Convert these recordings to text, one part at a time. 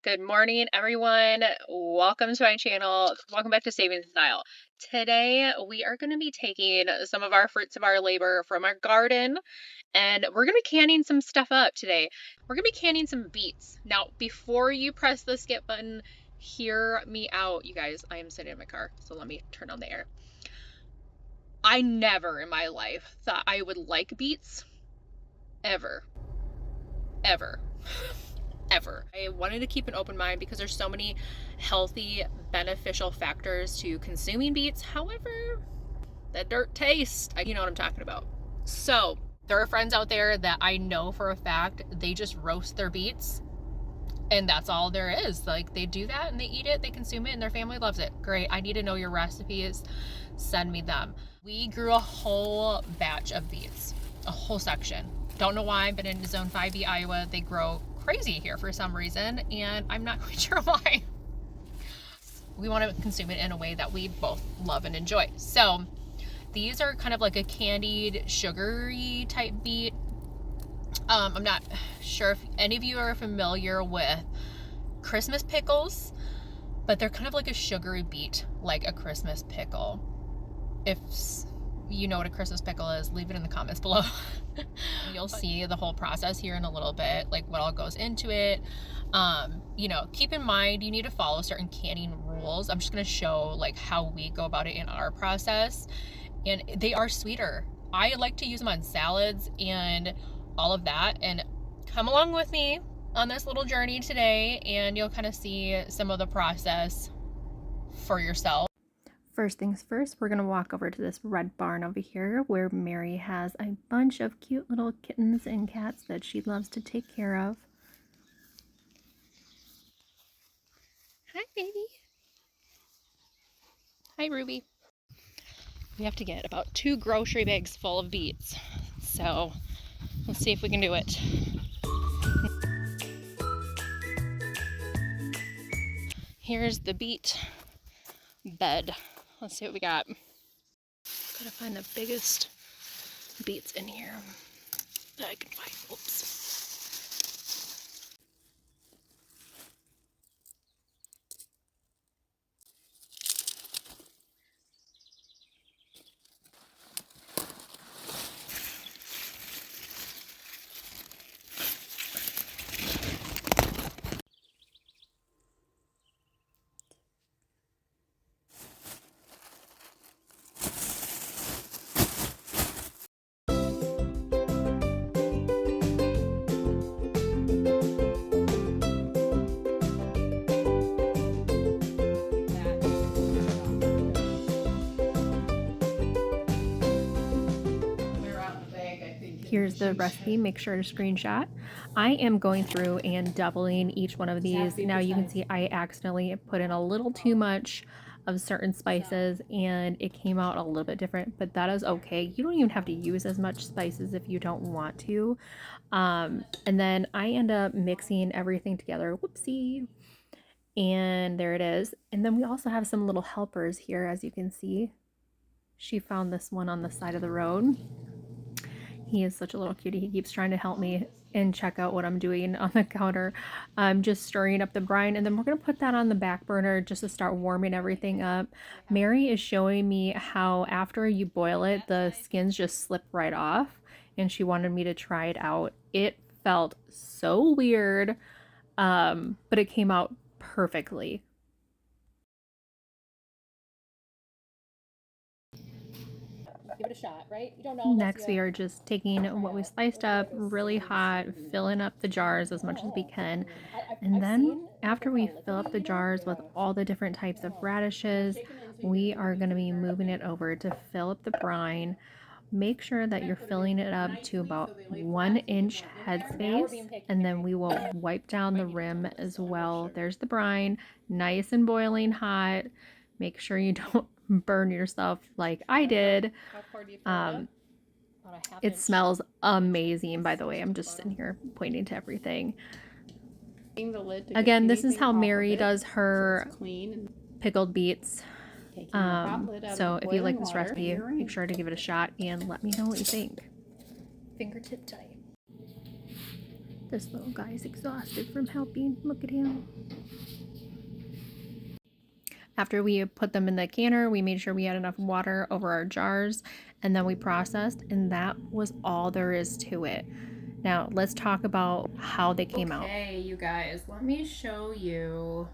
Good morning, everyone. Welcome to my channel. Welcome back to Saving Style. Today, we are going to be taking some of our fruits of our labor from our garden, and we're going to be canning some stuff up today. We're going to be canning some beets. Now, before you press the skip button, hear me out, you guys. I am sitting in my car, so let me turn on the air. I never in my life thought I would like beets. Ever. Ever. Ever. I wanted to keep an open mind because there's so many healthy, beneficial factors to consuming beets. However, that dirt taste, you know what I'm talking about. So there are friends out there that I know for a fact, they just roast their beets and that's all there is. Like, they do that and they eat it, they consume it, and their family loves it. Great. I need to know your recipes. Send me them. We grew a whole batch of beets, a whole section. Don't know why, but in Zone 5B, Iowa, they grow crazy here for some reason, and I'm not quite sure why. We want to consume it in a way that we both love and enjoy. So these are kind of like a candied, sugary type beet. I'm not sure if any of you are familiar with Christmas pickles, but they're kind of like a sugary beet, like a Christmas pickle. If you know what a Christmas pickle is, leave it in the comments below. You'll see the whole process here in a little bit, like what all goes into it. You know, keep in mind you need to follow certain canning rules. I'm just going to show like how we go about it in our process, and they are sweeter. I like to use them on salads and all of that, and come along with me on this little journey today and you'll kind of see some of the process for yourself. First things first, we're going to walk over to this red barn over here where Mary has a bunch of cute little kittens and cats that she loves to take care of. Hi, baby. Hi, Ruby. We have to get about 2 grocery bags full of beets. So let's see if we can do it. Here's the beet bed. Let's see what we got. Gotta find the biggest beets in here that I can find. Oops. Here's the recipe, make sure to screenshot. I am going through and doubling each one of these. Now you can see I accidentally put in a little too much of certain spices and it came out a little bit different, but that is okay. You don't even have to use as much spices if you don't want to. And then I end up mixing everything together. Whoopsie. And there it is. And then we also have some little helpers here, as you can see. She found this one on the side of the road. He is such a little cutie. He keeps trying to help me and check out what I'm doing on the counter. I'm just stirring up the brine, and then we're going to put that on the back burner just to start warming everything up. Mary is showing me how after you boil it, the skins just slip right off, and she wanted me to try it out. It felt so weird, but it came out perfectly. Give it a shot, right? You don't know. Next, we are just taking what we sliced up really hot, filling up the jars as much as we can. And then after we fill up the jars with all the different types of radishes, we are going to be moving it over to fill up the brine. Make sure that you're filling it up to about 1-inch headspace, and then we will wipe down the rim as well. There's the brine, nice and boiling hot. Make sure you don't burn yourself like I did. It smells amazing, by the way. I'm just sitting here pointing to everything. Again, this is how Mary does her pickled beets. So if you like this recipe, make sure to give it a shot and let me know what you think. Fingertip tight. This little guy is exhausted from helping. Look at him. After we put them in the canner, we made sure we had enough water over our jars, and then we processed, and that was all there is to it. Now, let's talk about how they came out. Okay, you guys, let me show you.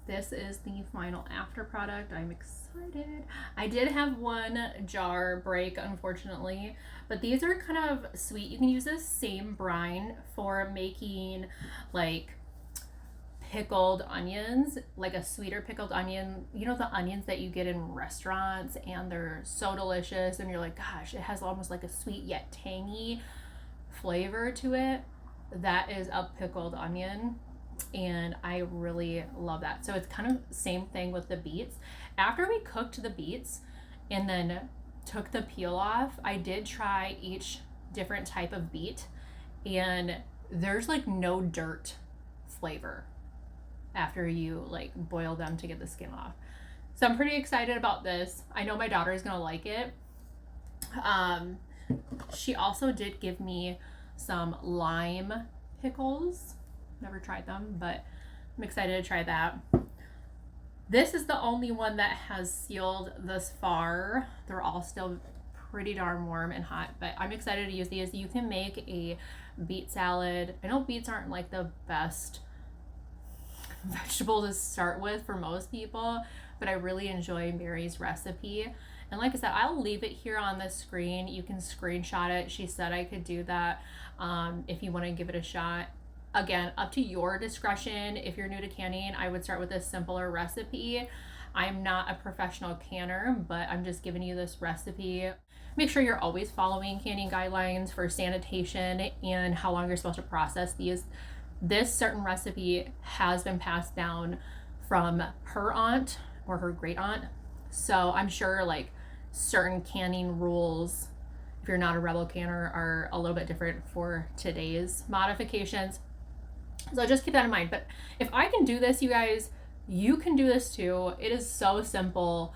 This is the final after product. I'm excited. I did have one jar break, unfortunately, but these are kind of sweet. You can use this same brine for making like pickled onions, like a sweeter pickled onion. You know, the onions that you get in restaurants, and they're so delicious, and you're like, gosh, it has almost like a sweet yet tangy flavor to it. That is a pickled onion, and I really love that. So it's kind of the same thing with the beets. After we cooked the beets and then took the peel off, I did try each different type of beet, and there's like no dirt flavor after you like boil them to get the skin off. So I'm pretty excited about this. I know my daughter is gonna like it. She also did give me some lime pickles. Never tried them, but I'm excited to try that. This is the only one that has sealed thus far. They're all still pretty darn warm and hot, but I'm excited to use these. You can make a beet salad. I know beets aren't like the best vegetable to start with for most people, but I really enjoy Mary's recipe. And like I said, I'll leave it here on the screen. You can screenshot it. She said I could do that if you want to give it a shot. Again, up to your discretion. If you're new to canning, I would start with a simpler recipe. I'm not a professional canner, but I'm just giving you this recipe. Make sure you're always following canning guidelines for sanitation and how long you're supposed to process these. This certain recipe has been passed down from her aunt or her great aunt. So I'm sure like certain canning rules, if you're not a rebel canner, are a little bit different for today's modifications. So just keep that in mind. But if I can do this, you guys, you can do this too. It is so simple.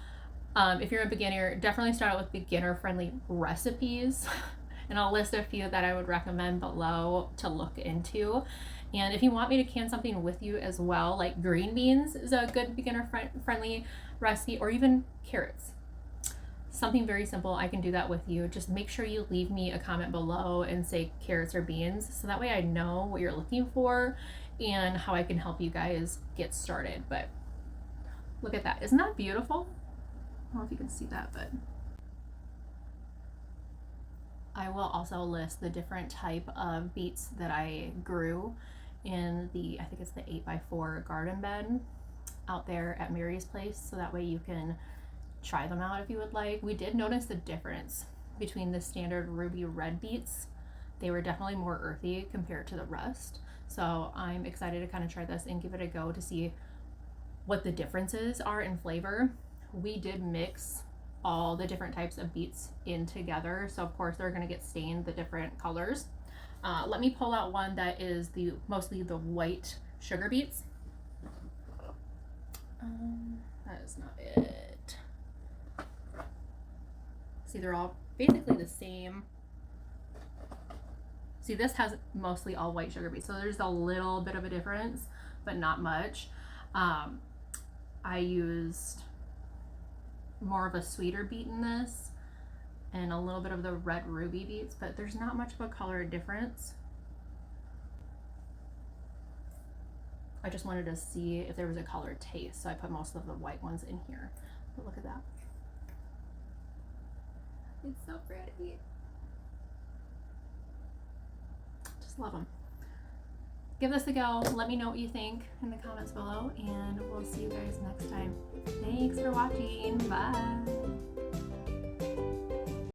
If you're a beginner, definitely start out with beginner-friendly recipes. And I'll list a few that I would recommend below to look into. And if you want me to can something with you as well, like green beans is a good beginner-friendly recipe, or even carrots. Something very simple, I can do that with you. Just make sure you leave me a comment below and say carrots or beans, so that way I know what you're looking for and how I can help you guys get started. But look at that. Isn't that beautiful? I don't know if you can see that, but I will also list the different type of beets that I grew in the, I think it's the 8x4 garden bed out there at Mary's place, so that way you can try them out if you would like. We did notice the difference between the standard ruby red beets. They were definitely more earthy compared to the rest. So I'm excited to kind of try this and give it a go to see what the differences are in flavor. We did mix all the different types of beets in together, so of course they're going to get stained the different colors. Let me pull out one that is mostly the white sugar beets. That is not it. See, they're all basically the same. See, this has mostly all white sugar beets, so there's a little bit of a difference, but not much. I used more of a sweeter beet in this and a little bit of the red ruby beets, but there's not much of a color difference. I just wanted to see if there was a color taste, so I put most of the white ones in here. But look at that. It's so pretty. Just love them. Give this a go. Let me know what you think in the comments below, and we'll see you guys next time. Thanks for watching. Bye.